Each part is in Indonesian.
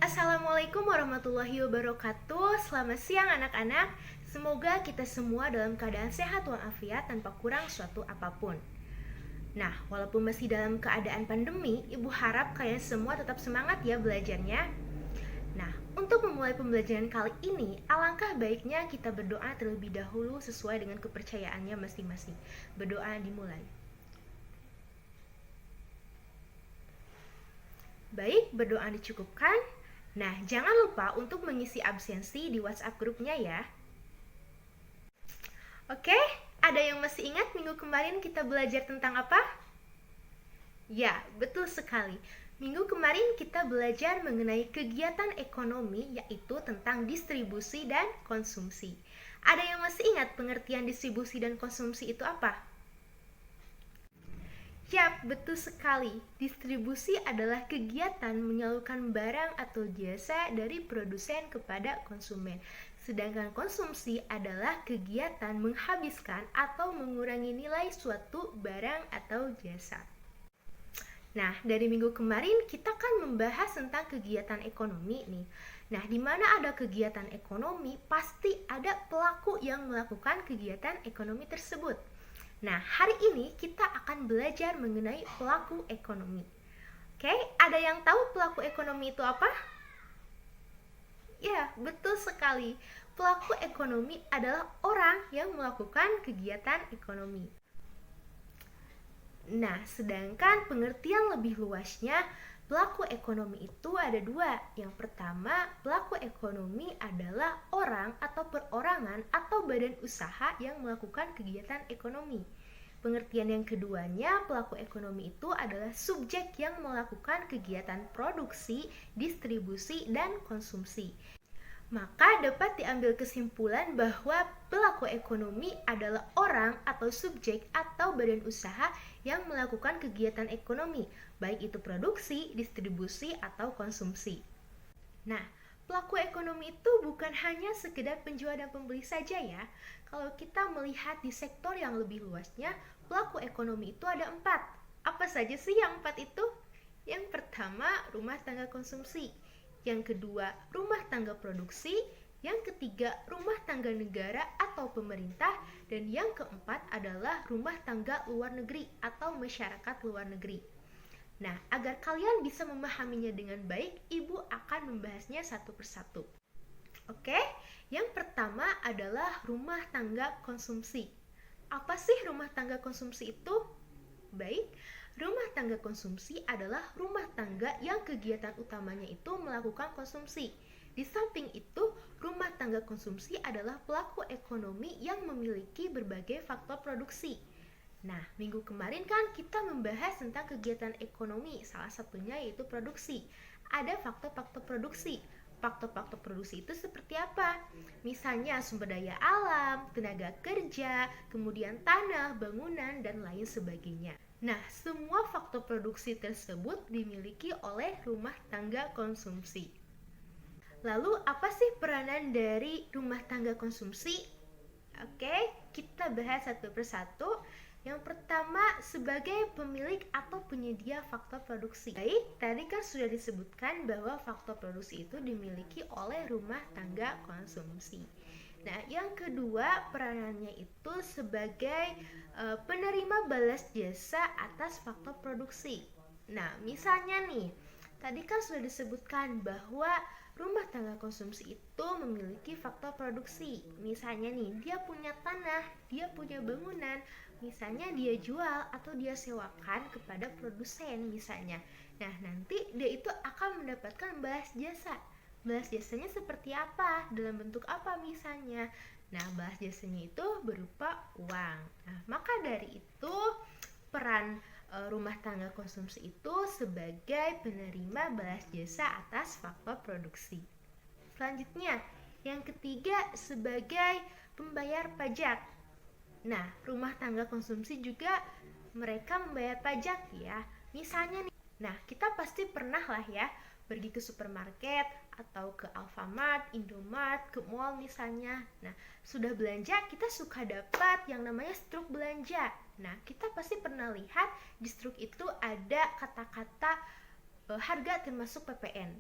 Assalamualaikum warahmatullahi wabarakatuh. Selamat siang anak-anak. Semoga kita semua dalam keadaan sehat walafiat tanpa kurang suatu apapun. Nah, walaupun masih dalam keadaan pandemi, Ibu harap kalian semua tetap semangat ya belajarnya. Nah, untuk memulai pembelajaran kali ini, alangkah baiknya kita berdoa terlebih dahulu sesuai dengan kepercayaannya masing-masing. Berdoa dimulai. Baik, berdoa dicukupkan. Nah, jangan lupa untuk mengisi absensi di WhatsApp grupnya ya. Oke, ada yang masih ingat minggu kemarin kita belajar tentang apa? Ya, betul sekali. Minggu kemarin kita belajar mengenai kegiatan ekonomi, yaitu tentang distribusi dan konsumsi. Ada yang masih ingat pengertian distribusi dan konsumsi itu apa? Yap, betul sekali. Distribusi adalah kegiatan menyalurkan barang atau jasa dari produsen kepada konsumen. Sedangkan konsumsi adalah kegiatan menghabiskan atau mengurangi nilai suatu barang atau jasa. Nah, dari minggu kemarin kita kan membahas tentang kegiatan ekonomi nih. Nah, di mana ada kegiatan ekonomi, pasti ada pelaku yang melakukan kegiatan ekonomi tersebut. Nah, hari ini kita akan belajar mengenai pelaku ekonomi. Oke, ada yang tahu pelaku ekonomi itu apa? Ya, betul sekali. Pelaku ekonomi adalah orang yang melakukan kegiatan ekonomi. Nah, sedangkan pengertian lebih luasnya, pelaku ekonomi itu ada dua. Yang pertama, pelaku ekonomi adalah orang atau perorangan atau badan usaha yang melakukan kegiatan ekonomi. Pengertian yang keduanya, pelaku ekonomi itu adalah subjek yang melakukan kegiatan produksi, distribusi, dan konsumsi. Maka dapat diambil kesimpulan bahwa pelaku ekonomi adalah orang atau subjek atau badan usaha yang melakukan kegiatan ekonomi, baik itu produksi, distribusi, atau konsumsi. Nah, pelaku ekonomi itu bukan hanya sekedar penjual dan pembeli saja ya. Kalau kita melihat di sektor yang lebih luasnya, pelaku ekonomi itu ada 4. Apa saja sih yang 4 itu? Yang pertama, rumah tangga konsumsi. Yang kedua, rumah tangga produksi. Yang ketiga, rumah tangga negara atau pemerintah. Dan yang keempat adalah rumah tangga luar negeri atau masyarakat luar negeri. Nah, agar kalian bisa memahaminya dengan baik, Ibu akan membahasnya satu persatu. Oke, yang pertama adalah rumah tangga konsumsi. Apa sih rumah tangga konsumsi itu? Baik, rumah tangga konsumsi adalah rumah tangga yang kegiatan utamanya itu melakukan konsumsi. Di samping itu, rumah tangga konsumsi adalah pelaku ekonomi yang memiliki berbagai faktor produksi. Nah, minggu kemarin kan kita membahas tentang kegiatan ekonomi, salah satunya yaitu produksi. Ada faktor-faktor produksi. Faktor-faktor produksi itu seperti apa? Misalnya sumber daya alam, tenaga kerja, kemudian tanah, bangunan, dan lain sebagainya. Nah, semua faktor produksi tersebut dimiliki oleh rumah tangga konsumsi. Lalu, apa sih peranan dari rumah tangga konsumsi? Oke, kita bahas satu persatu. Yang pertama, sebagai pemilik atau penyedia faktor produksi. Baik, tadi kan sudah disebutkan bahwa faktor produksi itu dimiliki oleh rumah tangga konsumsi. Nah, yang kedua, peranannya itu sebagai penerima balas jasa atas faktor produksi. Nah, misalnya nih, tadi kan sudah disebutkan bahwa rumah tangga konsumsi itu memiliki faktor produksi. Misalnya nih, dia punya tanah, dia punya bangunan, misalnya dia jual atau dia sewakan kepada produsen misalnya. Nah, nanti dia itu akan mendapatkan balas jasa. Balas jasanya seperti apa? Dalam bentuk apa misalnya? Nah, balas jasanya itu berupa uang. Nah, maka dari itu peran rumah tangga konsumsi itu sebagai penerima balas jasa atas faktor produksi. Selanjutnya, yang ketiga sebagai pembayar pajak. Nah, rumah tangga konsumsi juga mereka membayar pajak ya. Misalnya nih, nah kita pasti pernah lah ya pergi ke supermarket atau ke Alfamart, Indomart, ke mall misalnya. Nah, sudah belanja kita suka dapat yang namanya struk belanja. Nah, kita pasti pernah lihat di struk itu ada kata-kata harga termasuk PPN.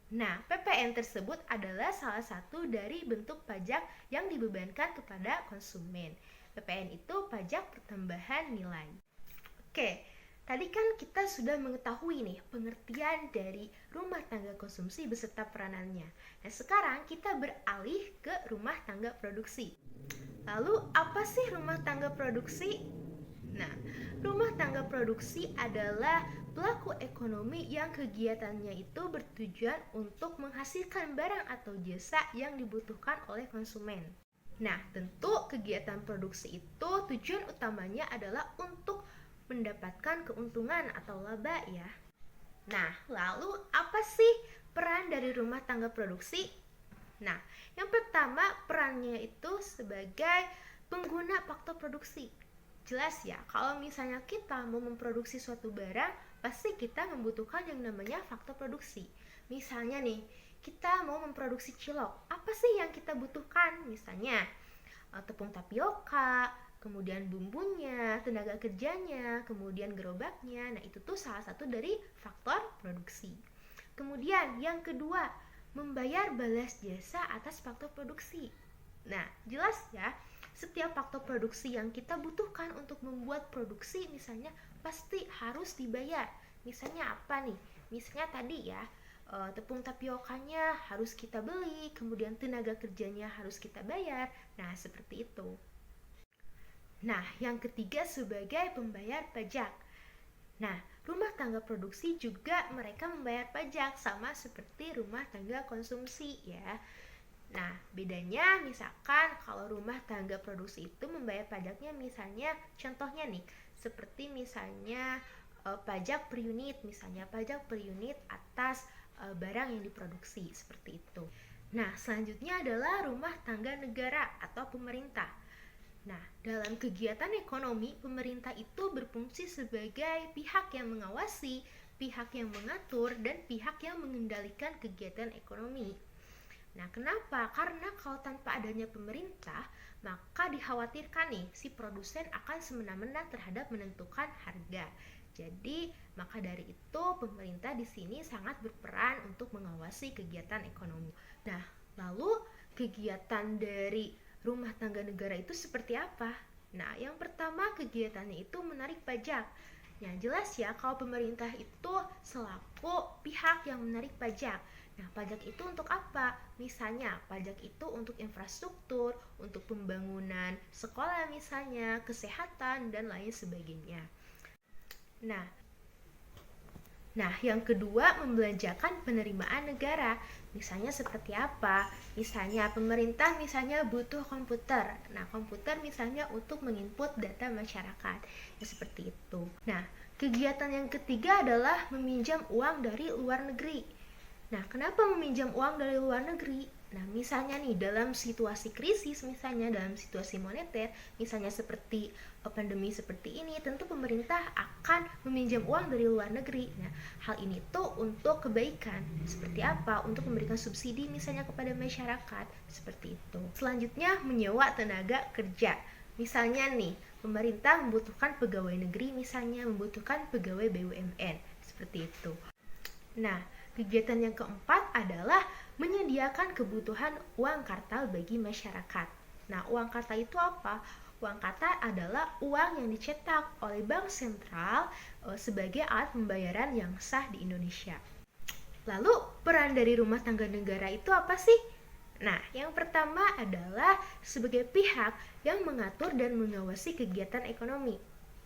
Nah, PPN tersebut adalah salah satu dari bentuk pajak yang dibebankan kepada konsumen. PPN itu pajak pertambahan nilai. Oke, tadi kan kita sudah mengetahui nih pengertian dari rumah tangga konsumsi beserta peranannya. Nah, sekarang kita beralih ke rumah tangga produksi. Lalu, apa sih rumah tangga produksi? Nah, rumah tangga produksi adalah pelaku ekonomi yang kegiatannya itu bertujuan untuk menghasilkan barang atau jasa yang dibutuhkan oleh konsumen. Nah, tentu kegiatan produksi itu tujuan utamanya adalah untuk mendapatkan keuntungan atau laba ya. Nah, lalu apa sih peran dari rumah tangga produksi? Nah, yang pertama perannya itu sebagai pengguna faktor produksi. Jelas ya, kalau misalnya kita mau memproduksi suatu barang, pasti kita membutuhkan yang namanya faktor produksi. Misalnya nih, kita mau memproduksi cilok, apa sih yang kita butuhkan? Misalnya, tepung tapioka, kemudian bumbunya, tenaga kerjanya, kemudian gerobaknya. Nah, itu tuh salah satu dari faktor produksi. Kemudian yang kedua, membayar balas jasa atas faktor produksi. Nah, jelas ya, setiap faktor produksi yang kita butuhkan untuk membuat produksi misalnya pasti harus dibayar. Misalnya apa nih? Misalnya tadi ya, tepung tapiokanya harus kita beli, kemudian tenaga kerjanya harus kita bayar. Nah, seperti itu. Nah, yang ketiga sebagai pembayar pajak. Nah, rumah tangga produksi juga mereka membayar pajak sama seperti rumah tangga konsumsi ya. Nah, bedanya misalkan kalau rumah tangga produksi itu membayar pajaknya misalnya contohnya nih, seperti misalnya pajak per unit, misalnya pajak per unit atas barang yang diproduksi, seperti itu. Nah, selanjutnya adalah rumah tangga negara atau pemerintah. Nah, dalam kegiatan ekonomi, pemerintah itu berfungsi sebagai pihak yang mengawasi, pihak yang mengatur, dan pihak yang mengendalikan kegiatan ekonomi. Nah, kenapa? Karena kalau tanpa adanya pemerintah, maka dikhawatirkan nih si produsen akan semena-mena terhadap menentukan harga. Jadi, maka dari itu pemerintah di sini sangat berperan untuk mengawasi kegiatan ekonomi. Nah, lalu kegiatan dari rumah tangga negara itu seperti apa? Nah, yang pertama kegiatannya itu menarik pajak. Nah, jelas ya kalau pemerintah itu selaku pihak yang menarik pajak. Nah, pajak itu untuk apa? Misalnya, pajak itu untuk infrastruktur, untuk pembangunan sekolah misalnya, kesehatan, dan lain sebagainya. Nah, yang kedua membelanjakan penerimaan negara. Misalnya seperti apa? Misalnya pemerintah misalnya butuh komputer. Nah, komputer misalnya untuk menginput data masyarakat. Ya seperti itu. Nah, kegiatan yang ketiga adalah meminjam uang dari luar negeri. Nah, kenapa meminjam uang dari luar negeri? Nah, misalnya nih dalam situasi krisis, misalnya dalam situasi moneter, misalnya seperti pandemi seperti ini, tentu pemerintah akan meminjam uang dari luar negeri. Nah, hal ini tuh untuk kebaikan. Seperti apa? Untuk memberikan subsidi misalnya kepada masyarakat, seperti itu. Selanjutnya, menyewa tenaga kerja. Misalnya nih, pemerintah membutuhkan pegawai negeri, misalnya membutuhkan pegawai BUMN, seperti itu. Nah, kegiatan yang keempat adalah menyediakan kebutuhan uang kartal bagi masyarakat. Nah, uang kartal itu apa? Uang kartal adalah uang yang dicetak oleh bank sentral sebagai alat pembayaran yang sah di Indonesia. Lalu, peran dari rumah tangga negara itu apa sih? Nah, yang pertama adalah sebagai pihak yang mengatur dan mengawasi kegiatan ekonomi.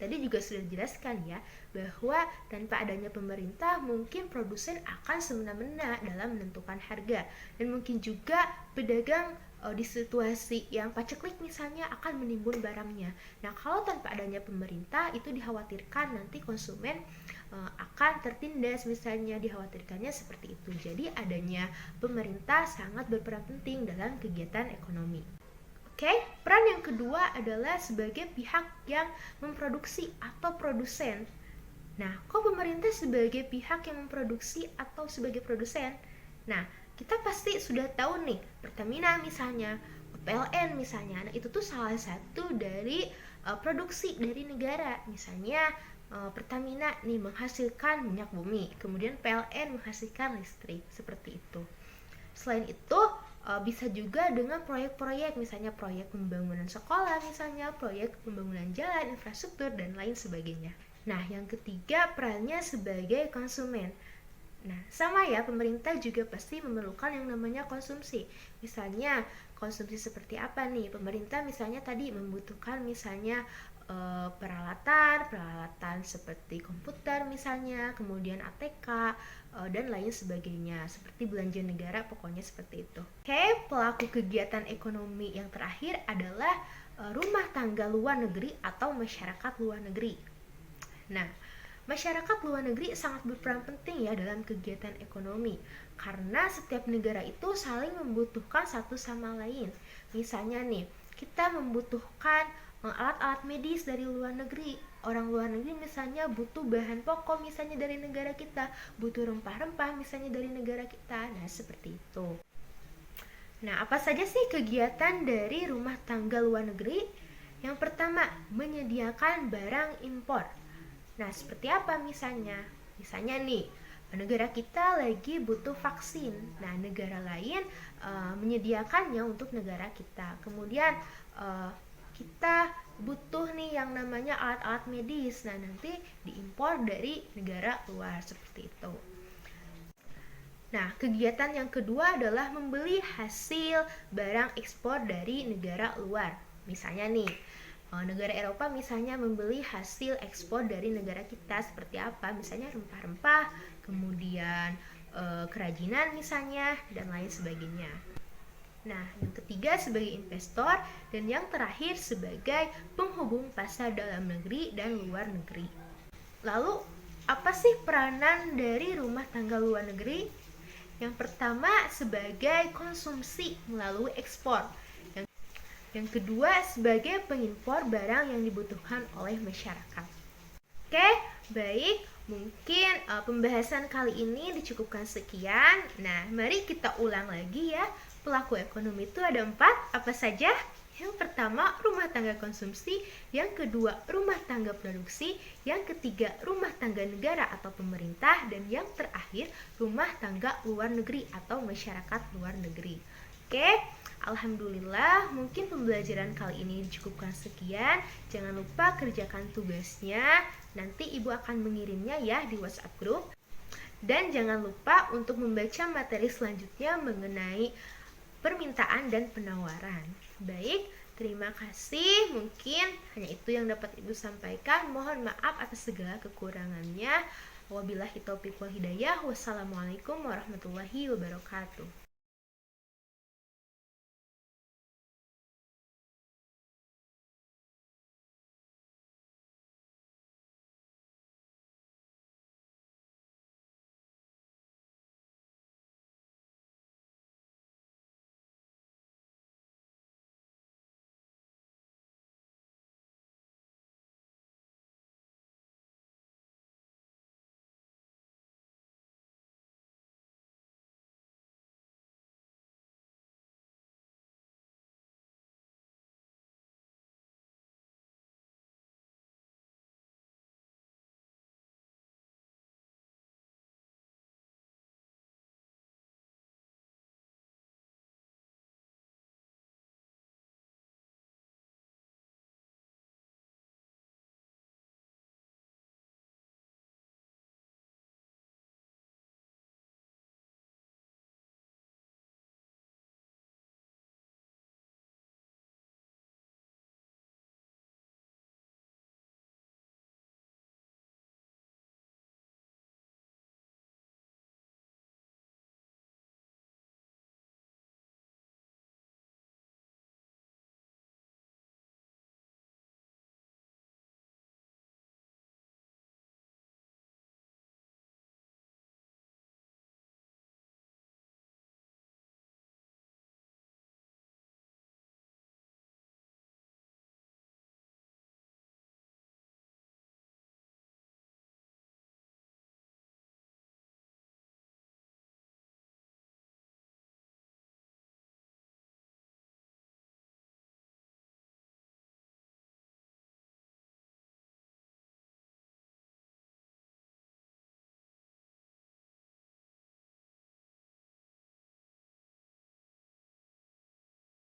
Tadi juga sudah dijelaskan ya, bahwa tanpa adanya pemerintah mungkin produsen akan semena-mena dalam menentukan harga. Dan mungkin juga pedagang di situasi yang paceklik misalnya akan menimbun barangnya. Nah, kalau tanpa adanya pemerintah itu dikhawatirkan nanti konsumen akan tertindas misalnya, dikhawatirkannya seperti itu. Jadi adanya pemerintah sangat berperan penting dalam kegiatan ekonomi. Oke, peran yang kedua adalah sebagai pihak yang memproduksi atau produsen. Nah, kok pemerintah sebagai pihak yang memproduksi atau sebagai produsen? Nah, kita pasti sudah tahu nih, Pertamina misalnya, PLN misalnya. Nah, itu tuh salah satu dari produksi dari negara. Misalnya Pertamina nih menghasilkan minyak bumi, kemudian PLN menghasilkan listrik, seperti itu. Selain itu bisa juga dengan proyek-proyek, misalnya proyek pembangunan sekolah, misalnya proyek pembangunan jalan, infrastruktur, dan lain sebagainya. Nah, yang ketiga perannya sebagai konsumen. Nah, sama ya, pemerintah juga pasti memerlukan yang namanya konsumsi. Misalnya, konsumsi seperti apa nih? Pemerintah misalnya tadi membutuhkan misalnya peralatan seperti komputer misalnya, kemudian ATK, dan lain sebagainya, seperti belanja negara, pokoknya seperti itu. Oke, pelaku kegiatan ekonomi yang terakhir adalah rumah tangga luar negeri atau masyarakat luar negeri. Nah, masyarakat luar negeri sangat berperan penting ya dalam kegiatan ekonomi, karena setiap negara itu saling membutuhkan satu sama lain. Misalnya nih, kita membutuhkan alat-alat medis dari luar negeri. Orang luar negeri misalnya butuh bahan pokok misalnya dari negara kita, butuh rempah-rempah misalnya dari negara kita. Nah, seperti itu. Nah, apa saja sih kegiatan dari rumah tangga luar negeri? Yang pertama, menyediakan barang impor. Nah, seperti apa misalnya? Misalnya nih, negara kita lagi butuh vaksin. Nah, negara lain menyediakannya untuk negara kita. Kemudian kita butuh nih yang namanya alat-alat medis. Nah, nanti diimpor dari negara luar, seperti itu. Nah, kegiatan yang kedua adalah membeli hasil barang ekspor dari negara luar. Misalnya nih, negara Eropa misalnya membeli hasil ekspor dari negara kita seperti apa? Misalnya rempah-rempah, kemudian kerajinan misalnya, dan lain sebagainya. Nah, yang ketiga sebagai investor, dan yang terakhir sebagai penghubung pasar dalam negeri dan luar negeri. Lalu, apa sih peranan dari rumah tangga luar negeri? Yang pertama sebagai konsumsi melalui ekspor. Yang kedua sebagai pengimpor barang yang dibutuhkan oleh masyarakat. Oke, baik. Mungkin pembahasan kali ini dicukupkan sekian. Nah, mari kita ulang lagi ya. Pelaku ekonomi itu ada 4, apa saja? Yang pertama, rumah tangga konsumsi. Yang kedua, rumah tangga produksi. Yang ketiga, rumah tangga negara atau pemerintah. Dan yang terakhir, rumah tangga luar negeri atau masyarakat luar negeri. Oke, alhamdulillah, mungkin pembelajaran kali ini dicukupkan sekian. Jangan lupa kerjakan tugasnya. Nanti ibu akan mengirimnya ya di WhatsApp group. Dan jangan lupa untuk membaca materi selanjutnya mengenai permintaan dan penawaran. Baik, terima kasih. Mungkin hanya itu yang dapat ibu sampaikan. Mohon maaf atas segala kekurangannya. Wabillahi taufiq wal hidayah. Wassalamualaikum warahmatullahi wabarakatuh.